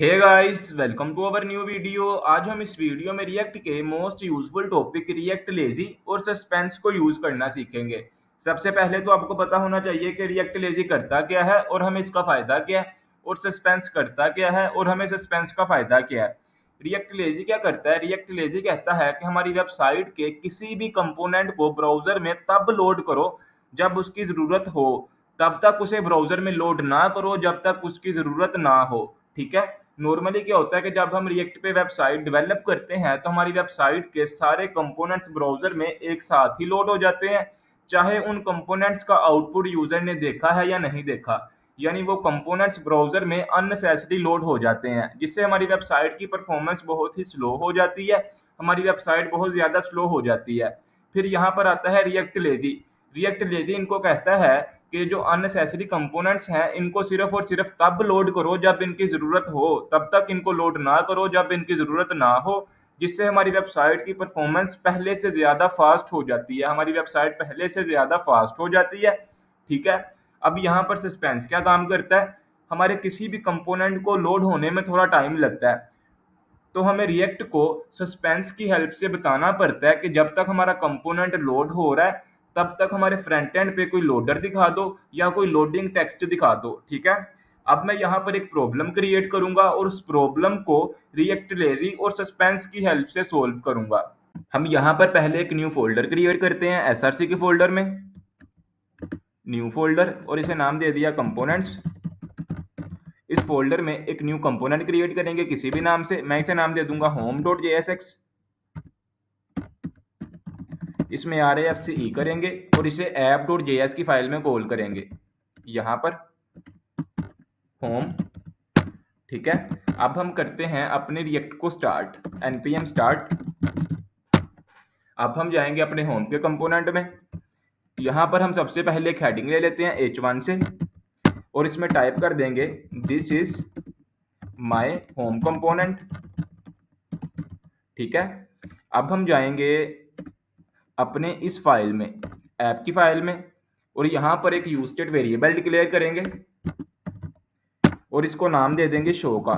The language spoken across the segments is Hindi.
Hey guys, welcome to our new video. आज हम इस वीडियो में रिएक्ट के most useful topic React lazy और सस्पेंस को यूज करना सीखेंगे। सबसे पहले तो आपको पता होना चाहिए कि रिएक्ट लेजी करता क्या है और हमें इसका फायदा क्या है, और सस्पेंस करता क्या है और हमें सस्पेंस का फायदा क्या है। रिएक्ट लेजी क्या करता है? रिएक्ट लेजी कहता है कि हमारी वेबसाइट के किसी भी कंपोनेंट को ब्राउजर में तब लोड करो जब उसकी जरूरत हो, तब तक उसे ब्राउजर में लोड ना करो जब तक उसकी जरूरत ना हो। ठीक है। नॉर्मली क्या होता है कि जब हम रिएक्ट पे वेबसाइट डेवलप करते हैं तो हमारी वेबसाइट के सारे कंपोनेंट्स ब्राउजर में एक साथ ही लोड हो जाते हैं, चाहे उन कंपोनेंट्स का आउटपुट यूजर ने देखा है या नहीं देखा। यानी वो कंपोनेंट्स ब्राउजर में अननेसेसरी लोड हो जाते हैं, जिससे हमारी वेबसाइट की परफॉर्मेंस बहुत ही स्लो हो जाती है, हमारी वेबसाइट बहुत ज़्यादा स्लो हो जाती है। फिर यहाँ पर आता है रिएक्ट लेजी। रिएक्ट लेजी इनको कहता है कि जो अननेसेसरी कंपोनेंट्स हैं इनको सिर्फ और सिर्फ तब लोड करो जब इनकी ज़रूरत हो, तब तक इनको लोड ना करो जब इनकी ज़रूरत ना हो, जिससे हमारी वेबसाइट की परफॉर्मेंस पहले से ज़्यादा फास्ट हो जाती है, हमारी वेबसाइट पहले से ज़्यादा फास्ट हो जाती है। ठीक है। अब यहाँ पर सस्पेंस क्या काम करता है? हमारे किसी भी कंपोनेंट को लोड होने में थोड़ा टाइम लगता है, तो हमें रिएक्ट को सस्पेंस की हेल्प से बताना पड़ता है कि जब तक हमारा कंपोनेंट लोड हो रहा है तब तक हमारे फ्रंट एंड पे कोई लोडर दिखा दो या कोई लोडिंग टेक्स्ट दिखा दो। ठीक है। अब मैं यहाँ पर एक प्रॉब्लम क्रिएट करूंगा और उस प्रॉब्लम को रिएक्ट लेजी और सस्पेंस की हेल्प से सोल्व करूंगा। हम यहाँ पर पहले एक न्यू फोल्डर क्रिएट करते हैं एसआरसी के फोल्डर में, न्यू फोल्डर, और इसे नाम दे दिया कंपोनेंट्स। इस फोल्डर में एक न्यू कंपोनेंट क्रिएट करेंगे किसी भी नाम से, मैं इसे नाम दे दूंगा home.jsx। इसमें RAFCE करेंगे और इसे app.js की फाइल में कॉल करेंगे, यहाँ पर होम। ठीक है। अब हम करते हैं अपने रिएक्ट को स्टार्ट, npm स्टार्ट। अब हम जाएंगे अपने होम के कंपोनेंट में, यहाँ पर हम सबसे पहले एक हेडिंग ले लेते हैं h1 से और इसमें टाइप कर देंगे this is my home component. ठीक है। अब हम जाएंगे अपने इस फाइल में, ऐप की फाइल में, और यहाँ पर एक यूजस्टेट वेरिएबल डिक्लेयर करेंगे और इसको नाम दे देंगे शो का।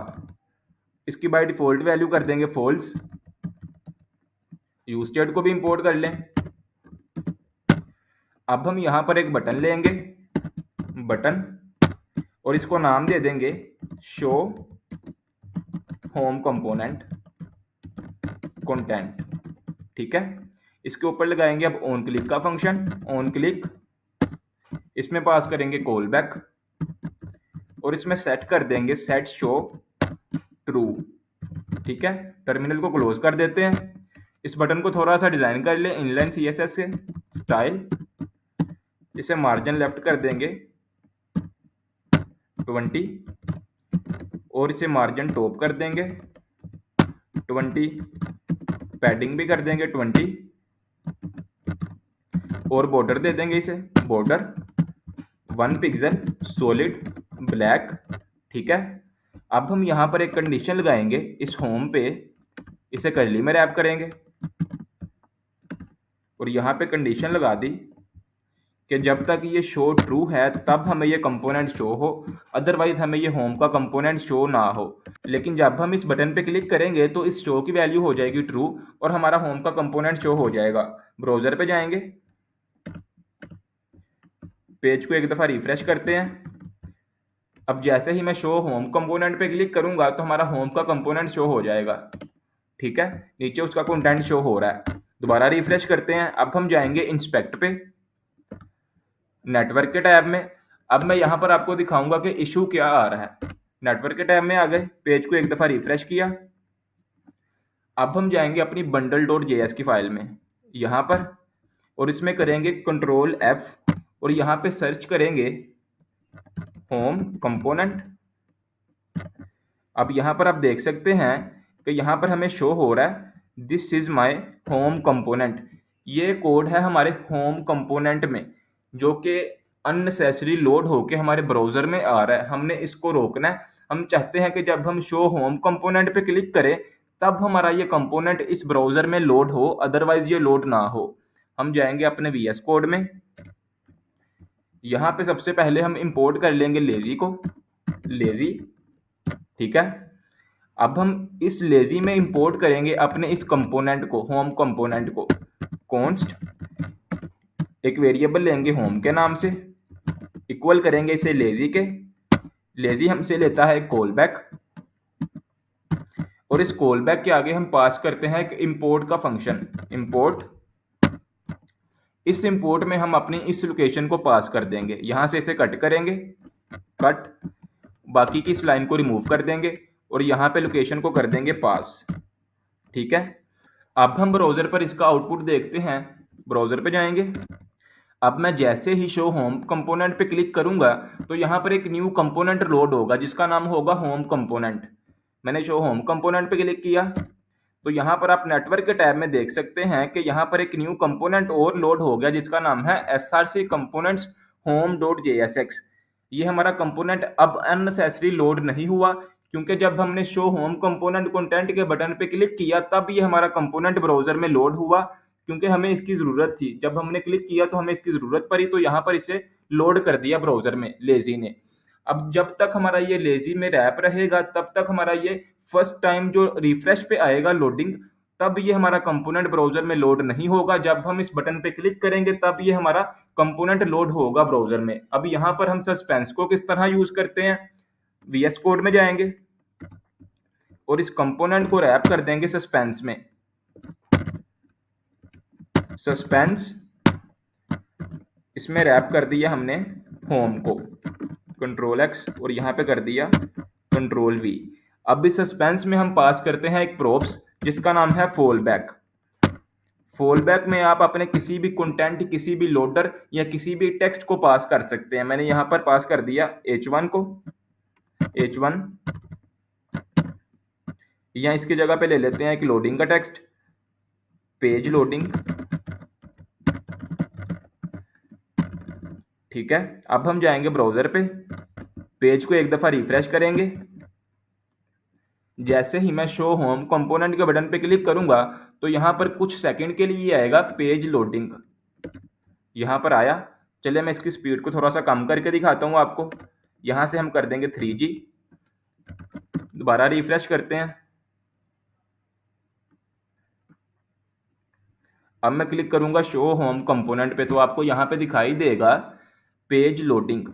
इसकी बाय डिफॉल्ट वैल्यू कर देंगे फॉल्स। यूजस्टेट को भी इंपोर्ट कर लें। अब हम यहाँ पर एक बटन लेंगे, बटन, और इसको नाम दे देंगे शो होम कंपोनेंट कंटेंट। ठीक है। इसके ऊपर लगाएंगे अब ऑन क्लिक का फंक्शन, ऑन क्लिक, इसमें पास करेंगे कॉल बैक और इसमें सेट कर देंगे सेट शो ट्रू। ठीक है। टर्मिनल को क्लोज कर देते हैं। इस बटन को थोड़ा सा डिजाइन कर ले इनलाइन CSS से, स्टाइल, इसे मार्जिन लेफ्ट कर देंगे 20 और इसे मार्जिन टॉप कर देंगे 20, पैडिंग भी कर देंगे 20 और बॉर्डर दे देंगे इसे, बॉर्डर 1 पिक्सल सॉलिड ब्लैक। ठीक है। अब हम यहाँ पर एक कंडीशन लगाएंगे इस होम पे, इसे कर्ली में रैप करेंगे और यहाँ पे कंडीशन लगा दी कि जब तक ये शो ट्रू है तब हमें ये कंपोनेंट शो हो, अदरवाइज हमें ये होम का कंपोनेंट शो ना हो। लेकिन जब हम इस बटन पे क्लिक करेंगे तो इस शो की वैल्यू हो जाएगी ट्रू और हमारा होम का कंपोनेंट शो हो जाएगा। ब्राउजर पे जाएंगे, पेज को एक दफ़ा रिफ्रेश करते हैं। अब जैसे ही मैं शो होम कंपोनेंट पे क्लिक करूंगा तो हमारा होम का कंपोनेंट शो हो जाएगा। ठीक है। नीचे उसका कंटेंट शो हो रहा है। दोबारा रिफ्रेश करते हैं। अब हम जाएंगे इंस्पेक्ट पे, नेटवर्क के टैब में। अब मैं यहाँ पर आपको दिखाऊंगा कि इशू क्या आ रहा है। नेटवर्क के टैब में आ गए, पेज को एक दफ़ा रिफ्रेश किया। अब हम जाएंगे अपनी bundle.js की फाइल में, यहाँ पर, और इसमें करेंगे Ctrl+F और यहाँ पे सर्च करेंगे होम कंपोनेंट। अब यहाँ पर आप देख सकते हैं कि यहाँ पर हमें शो हो रहा है this is my home component. ये कोड है हमारे होम कंपोनेंट में जो कि अननेसेसरी लोड होके हमारे ब्राउजर में आ रहा है। हमने इसको रोकना है। हम चाहते हैं कि जब हम शो होम कंपोनेंट पे क्लिक करें तब हमारा ये कंपोनेंट इस ब्राउजर में लोड हो, अदरवाइज ये लोड ना हो। हम जाएंगे अपने VS कोड में, यहाँ पे सबसे पहले हम इंपोर्ट कर लेंगे लेजी को, लेजी। ठीक है। अब हम इस लेजी में इंपोर्ट करेंगे अपने इस कंपोनेंट को, होम कंपोनेंट को। कॉन्स्ट एक वेरिएबल लेंगे होम के नाम से, इक्वल करेंगे इसे लेजी के। लेजी हमसे लेता है कॉल बैक, और इस कॉल बैक के आगे हम पास करते हैं एक इंपोर्ट का फंक्शन, इंपोर्ट। इस इंपोर्ट में हम अपनी इस लोकेशन को पास कर देंगे, यहां से इसे कट करेंगे, कट, बाकी की इस लाइन को रिमूव कर देंगे और यहाँ पे लोकेशन को कर देंगे पास। ठीक है, अब हम ब्राउजर पर इसका आउटपुट देखते हैं। ब्राउजर पे जाएंगे। अब मैं जैसे ही शो होम कंपोनेंट पे क्लिक करूंगा तो यहाँ पर एक न्यू कंपोनेंट लोड होगा जिसका नाम होगा होम कंपोनेंट। मैंने शो होम कंपोनेंट पे क्लिक किया तो यहाँ पर आप नेटवर्क के टैब में देख सकते हैं कि यहाँ पर एक न्यू कंपोनेंट और लोड हो गया जिसका नाम है src components home.jsx। ये हमारा कंपोनेंट अब अननेसेसरी लोड नहीं हुआ, क्योंकि जब हमने शो होम कंपोनेंट कंटेंट के बटन पे क्लिक किया तब ये हमारा कंपोनेंट ब्राउजर में लोड हुआ, क्योंकि हमें इसकी जरूरत थी। जब हमने क्लिक किया तो हमें इसकी जरूरत पड़ी, तो यहाँ पर इसे लोड कर दिया ब्राउजर में लेजी ने। अब जब तक हमारा ये लेजी में रैप रहेगा तब तक हमारा ये फर्स्ट टाइम जो रिफ्रेश पे आएगा लोडिंग, तब ये हमारा कंपोनेंट ब्राउजर में लोड नहीं होगा। जब हम इस बटन पे क्लिक करेंगे तब ये हमारा कंपोनेंट लोड होगा ब्राउजर में। अब यहाँ पर हम सस्पेंस को किस तरह यूज करते हैं, VS कोड में जाएंगे और इस कंपोनेंट को रैप कर देंगे सस्पेंस में। सस्पेंस, इसमें रैप कर दिया हमने होम को, Ctrl+X, और यहाँ पे कर दिया Ctrl+V। अब इस सस्पेंस में हम पास करते हैं एक प्रोप्स जिसका नाम है फॉलबैक। फॉलबैक में आप अपने किसी भी कंटेंट, किसी भी लोडर या किसी भी टेक्स्ट को पास कर सकते हैं। मैंने यहाँ पर पास कर दिया H1 को, H1, या इसकी जगह पे ले लेते हैं एक लोडिंग का टेक्स्ट, पेज लोडिंग। ठीक है, अब हम जाएंगे ब्राउजर पे, पेज को एक दफा रिफ्रेश करेंगे। जैसे ही मैं शो होम कंपोनेंट के बटन पे क्लिक करूंगा तो यहाँ पर कुछ सेकंड के लिए आएगा पेज लोडिंग। यहाँ पर आया, चलिए मैं इसकी स्पीड को थोड़ा सा कम करके दिखाता हूँ आपको। यहाँ से हम कर देंगे 3G, दोबारा रिफ्रेश करते हैं। अब मैं क्लिक करूंगा शो होम कंपोनेंट पे तो आपको यहाँ पे दिखाई देगा पेज लोडिंग।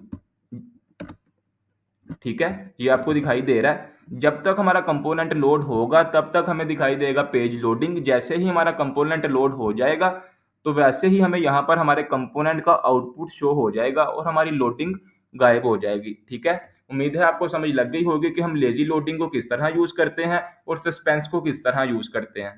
ठीक है, ये आपको दिखाई दे रहा है। जब तक हमारा कंपोनेंट लोड होगा तब तक हमें दिखाई देगा पेज लोडिंग। जैसे ही हमारा कंपोनेंट लोड हो जाएगा तो वैसे ही हमें यहाँ पर हमारे कंपोनेंट का आउटपुट शो हो जाएगा और हमारी लोडिंग गायब हो जाएगी। ठीक है, उम्मीद है आपको समझ लग गई होगी कि हम लेजी लोडिंग को किस तरह यूज करते हैं और सस्पेंस को किस तरह यूज करते हैं।